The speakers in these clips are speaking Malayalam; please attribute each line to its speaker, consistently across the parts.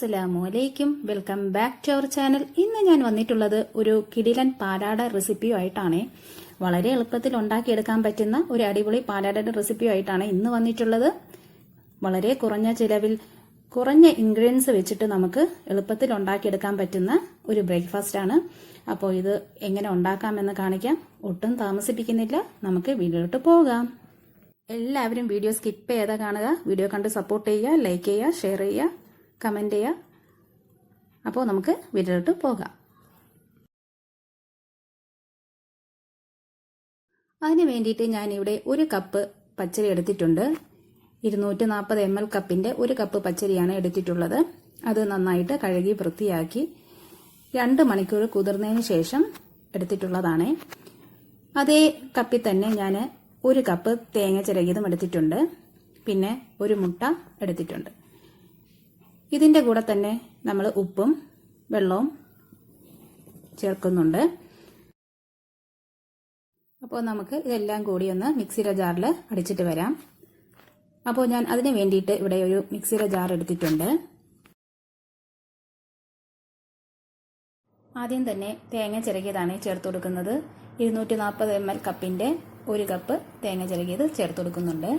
Speaker 1: അസ്സലാമലൈക്കും, welcome back to our channel. ഇന്ന് ഞാൻ വന്നിട്ടുള്ളത് ഒരു കിടിലൻ പാലാട റെസിപ്പിയുമായിട്ടാണ്. വളരെ എളുപ്പത്തിൽ ഉണ്ടാക്കിയെടുക്കാൻ പറ്റുന്ന ഒരു അടിപൊളി പാലാടയുടെ റെസിപ്പിയുമായിട്ടാണ് ഇന്ന് വന്നിട്ടുള്ളത്. വളരെ കുറഞ്ഞ ചിലവിൽ കുറഞ്ഞ ഇൻഗ്രീഡിയൻസ് വെച്ചിട്ട് നമുക്ക് എളുപ്പത്തിൽ ഉണ്ടാക്കിയെടുക്കാൻ പറ്റുന്ന ഒരു ബ്രേക്ക്ഫാസ്റ്റ് ആണ്. അപ്പോൾ ഇത് എങ്ങനെ ഉണ്ടാക്കാമെന്ന് കാണിക്കാം. ഒട്ടും താമസിപ്പിക്കുന്നില്ല, നമുക്ക് വീഡിയോയിലോട്ട് പോകാം. എല്ലാവരും വീഡിയോ സ്കിപ്പ് ചെയ്താൽ കാണുക. വീഡിയോ കണ്ട് സപ്പോർട്ട് ചെയ്യുക, ലൈക്ക് ചെയ്യുക, ഷെയർ ചെയ്യുക, കമൻറ്റ് ചെയ്യുക. അപ്പോൾ നമുക്ക് വീഡിയോയിലോട്ട് പോകാം. അതിന് വേണ്ടിയിട്ട് ഞാനിവിടെ ഒരു കപ്പ് പച്ചരി എടുത്തിട്ടുണ്ട്. 240 ml കപ്പിൻ്റെ ഒരു കപ്പ് പച്ചരിയാണ് എടുത്തിട്ടുള്ളത്. അത് നന്നായിട്ട് കഴുകി വൃത്തിയാക്കി 2 മണിക്കൂർ കുതിർന്നതിന് ശേഷം എടുത്തിട്ടുള്ളതാണ്. അതേ കപ്പിൽ തന്നെ ഞാൻ ഒരു കപ്പ് തേങ്ങ ചിരകിയതും എടുത്തിട്ടുണ്ട്. പിന്നെ ഒരു മുട്ട എടുത്തിട്ടുണ്ട്. ഇതിൻ്റെ കൂടെ തന്നെ നമ്മൾ ഉപ്പും വെള്ളവും ചേർക്കുന്നുണ്ട്. അപ്പോൾ നമുക്ക് ഇതെല്ലാം കൂടി ഒന്ന് മിക്സിയുടെ ജാറിൽ അടിച്ചിട്ട് വരാം. അപ്പോൾ ഞാൻ അതിന് വേണ്ടിയിട്ട് ഇവിടെ ഒരു മിക്സിയുടെ ജാർ എടുത്തിട്ടുണ്ട്. ആദ്യം തന്നെ തേങ്ങ ചിരകിയതാണ് ചേർത്ത് കൊടുക്കുന്നത്. 240 ml കപ്പിൻ്റെ ഒരു കപ്പ് തേങ്ങ ചിരകിയത് ചേർത്ത് കൊടുക്കുന്നുണ്ട്.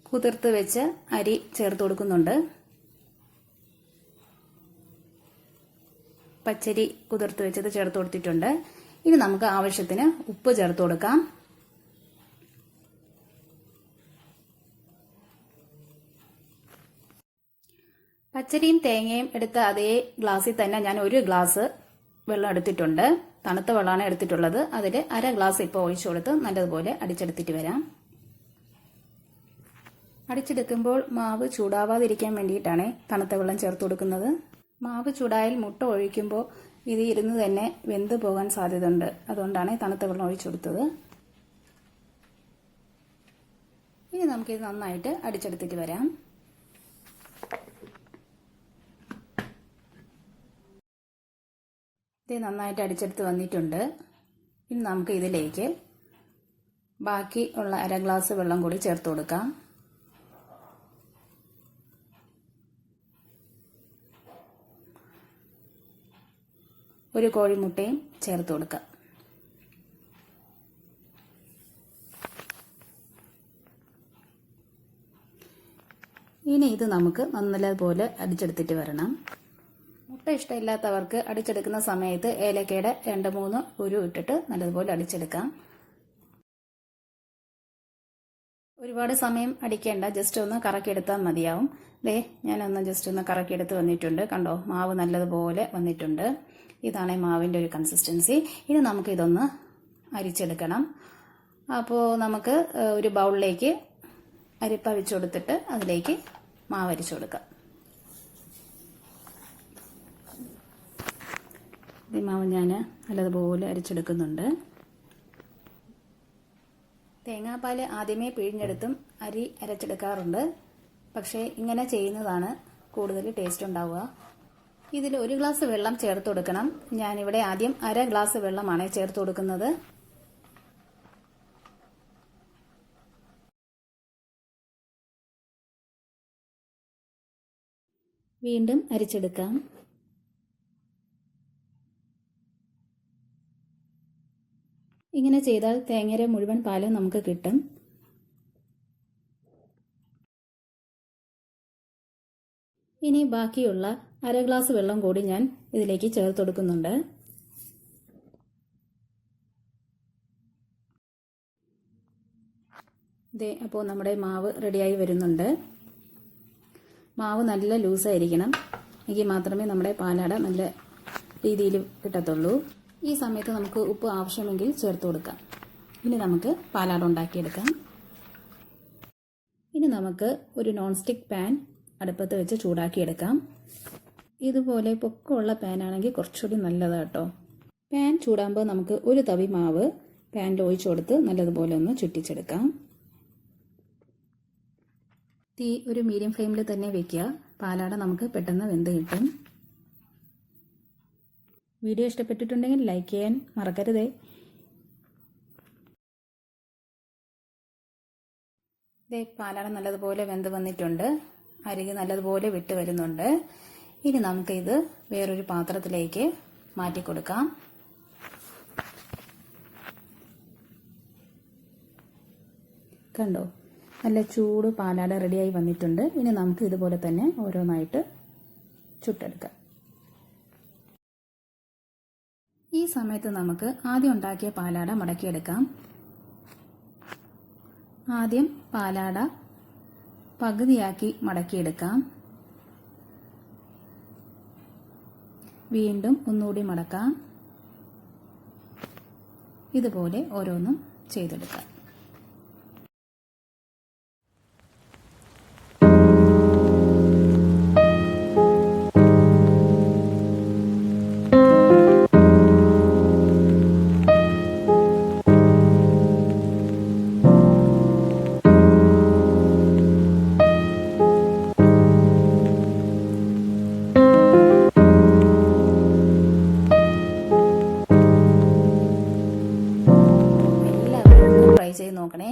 Speaker 1: കുതിർത്ത് വെച്ച് അരി ചേർത്ത് കൊടുക്കുന്നുണ്ട്. പച്ചരി കുതിർത്ത് വെച്ചത് ചേർത്ത് കൊടുത്തിട്ടുണ്ട്. ഇനി നമുക്ക് ആവശ്യത്തിന് ഉപ്പ് ചേർത്ത് കൊടുക്കാം. പച്ചരിയും തേങ്ങയും എടുത്ത അതേ ഗ്ലാസ്സിൽ തന്നെ ഞാൻ ഒരു ഗ്ലാസ് വെള്ളം എടുത്തിട്ടുണ്ട്. തണുത്ത വെള്ളമാണ് എടുത്തിട്ടുള്ളത്. അതിൽ അര ഗ്ലാസ് ഇപ്പോൾ ഒഴിച്ചു കൊടുത്ത് നല്ലതുപോലെ അടിച്ചെടുത്തിട്ട് വരാം. അടിച്ചെടുക്കുമ്പോൾ മാവ് ചൂടാവാതിരിക്കാൻ വേണ്ടിയിട്ടാണ് തണുത്ത വെള്ളം ചേർത്ത് കൊടുക്കുന്നത്. മാവ് ചൂടായാൽ മുട്ട ഒഴിക്കുമ്പോൾ ഇത് ഇരുന്ന് തന്നെ വെന്ത് പോകാൻ സാധ്യതയുണ്ട്. അതുകൊണ്ടാണ് തണുത്ത വെള്ളം ഒഴിച്ചു കൊടുത്തത്. ഇനി നമുക്കിത് നന്നായിട്ട് അടിച്ചെടുത്തിട്ട് വരാം. ഇത് നന്നായിട്ട് അടിച്ചെടുത്ത് വന്നിട്ടുണ്ട്. ഇനി നമുക്ക് ഇതിലേക്ക് ബാക്കി ഉള്ള അര ഗ്ലാസ് വെള്ളം കൂടി ചേർത്ത് കൊടുക്കാം. ഒരു കോഴിമുട്ടയും ചേർത്ത് കൊടുക്കാം. ഇനി ഇത് നമുക്ക് നല്ലതുപോലെ അടിച്ചെടുത്തിട്ട് വരണം. മുട്ട ഇഷ്ടമില്ലാത്തവർക്ക് അടിച്ചെടുക്കുന്ന സമയത്ത് ഏലക്കയുടെ 2-3 ഉരു ഇട്ടിട്ട് നല്ലതുപോലെ അടിച്ചെടുക്കാം. ഒരുപാട് സമയം അടിക്കേണ്ട, ജസ്റ്റ് ഒന്ന് കറക്കിയെടുത്താൽ മതിയാവും. ഞാനൊന്ന് ജസ്റ്റ് ഒന്ന് കറക്കിയെടുത്ത് വന്നിട്ടുണ്ട്. കണ്ടോ, മാവ് നല്ലതുപോലെ വന്നിട്ടുണ്ട്. ഇതാണ് മാവിൻ്റെ ഒരു കൺസിസ്റ്റൻസി. ഇനി നമുക്ക് ഇതൊന്ന് അരിച്ചെടുക്കണം. അപ്പോൾ നമുക്ക് ഒരു ബൗളിലേക്ക് അരിപ്പ വെച്ച് കൊടുത്തിട്ട് അതിലേക്ക് മാവ് അരിച്ചു കൊടുക്കാം. ഈ മാവ് ഞാൻ നല്ലതുപോലെ അരിച്ചെടുക്കുന്നുണ്ട്. തേങ്ങാപ്പാൽ ആദ്യമേ പിഴിഞ്ഞെടുത്തും അരി അരച്ചെടുക്കാറുണ്ട്. പക്ഷേ ഇങ്ങനെ ചെയ്യുന്നതാണ് കൂടുതൽ ടേസ്റ്റ് ഉണ്ടാവുക. ഇതിൽ 1 ഗ്ലാസ് വെള്ളം ചേർത്ത് കൊടുക്കണം. ഞാനിവിടെ ആദ്യം അര ഗ്ലാസ് വെള്ളമാണ് ചേർത്ത് കൊടുക്കുന്നത്. വീണ്ടും അരിച്ചെടുക്കാം. ഇങ്ങനെ ചെയ്താൽ തേങ്ങയുടെ മുഴുവൻ പാലും നമുക്ക് കിട്ടും. ഇനി ബാക്കിയുള്ള അര ഗ്ലാസ് വെള്ളം കൂടി ഞാൻ ഇതിലേക്ക് ചേർത്ത് കൊടുക്കുന്നുണ്ട്. അപ്പോൾ നമ്മുടെ മാവ് റെഡിയായി വരുന്നുണ്ട്. മാവ് നല്ല ലൂസായിരിക്കണം. എങ്കിൽ മാത്രമേ നമ്മുടെ പാലാട നല്ല രീതിയിൽ കിട്ടത്തുള്ളൂ. ഈ സമയത്ത് നമുക്ക് ഉപ്പ് ആവശ്യമെങ്കിൽ ചേർത്ത് കൊടുക്കാം. ഇനി നമുക്ക് പാലാട ഉണ്ടാക്കിയെടുക്കാം. ഇനി നമുക്ക് ഒരു നോൺ സ്റ്റിക്ക് പാൻ അടുപ്പത്ത് വെച്ച് ചൂടാക്കിയെടുക്കാം. ഇതുപോലെ പൊക്കമുള്ള പാനാണെങ്കിൽ കുറച്ചുകൂടി നല്ലതാണ് കേട്ടോ. പാൻ ചൂടാകുമ്പോൾ നമുക്ക് ഒരു തവി മാവ് പാനിൽ ഒഴിച്ചു കൊടുത്ത് നല്ലതുപോലെ ഒന്ന് ചുറ്റിച്ചെടുക്കാം. തീ ഒരു മീഡിയം ഫ്ലെയിമിൽ തന്നെ വെക്കുക. പാലാട നമുക്ക് പെട്ടെന്ന് വെന്ത് കിട്ടും. വീഡിയോ ഇഷ്ടപ്പെട്ടിട്ടുണ്ടെങ്കിൽ ലൈക്ക് ചെയ്യാൻ മറക്കരുതേ. ഇതേ പാലാട നല്ലതുപോലെ വെന്ത് വന്നിട്ടുണ്ട്. അരികെ നല്ലതുപോലെ വിട്ട് വരുന്നുണ്ട്. ഇനി നമുക്കിത് വേറൊരു പാത്രത്തിലേക്ക് മാറ്റി കൊടുക്കാം. കണ്ടോ, നല്ല ചൂട് പാലാട റെഡിയായി വന്നിട്ടുണ്ട്. ഇനി നമുക്ക് ഇതുപോലെ തന്നെ ഓരോന്നായിട്ട് ചുട്ടെടുക്കാം. ഈ സമയത്ത് നമുക്ക് ആദ്യം ഉണ്ടാക്കിയ പാലാട മടക്കിയെടുക്കാം. ആദ്യം പാലാട പകുതിയാക്കി മടക്കിയെടുക്കാം. വീണ്ടും ഒന്നുകൂടി മടക്കാം. ഇതുപോലെ ഓരോന്നും ചെയ്തെടുക്കാം. ട്രൈ ചെയ്ത് നോക്കണേ.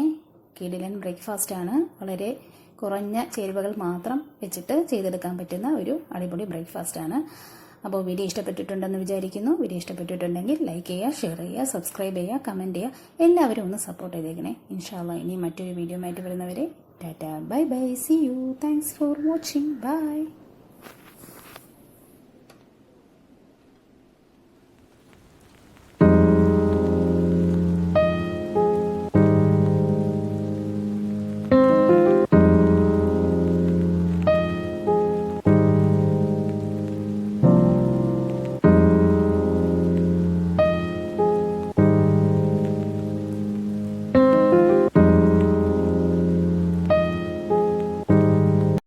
Speaker 1: കിടിലൻ ബ്രേക്ക്ഫാസ്റ്റ് ആണ്. വളരെ കുറഞ്ഞ ചേരുവകൾ മാത്രം വെച്ചിട്ട് ചെയ്തെടുക്കാൻ പറ്റുന്ന ഒരു അടിപൊളി ബ്രേക്ക്ഫാസ്റ്റ് ആണ്. അപ്പോൾ വീഡിയോ ഇഷ്ടപ്പെട്ടിട്ടുണ്ടെന്ന് വിചാരിക്കുന്നു. വീഡിയോ ഇഷ്ടപ്പെട്ടിട്ടുണ്ടെങ്കിൽ ലൈക്ക് ചെയ്യുക, ഷെയർ ചെയ്യുക, സബ്സ്ക്രൈബ് ചെയ്യുക, കമൻറ്റ് ചെയ്യുക. എല്ലാവരും ഒന്ന് സപ്പോർട്ട് ചെയ്തേക്കണേ. ഇൻഷാ അല്ലാഹ് ഇനി മറ്റൊരു വീഡിയോ ആയിട്ട് വരുന്നവരെ tata, bye bye, see you, thanks for watching, by.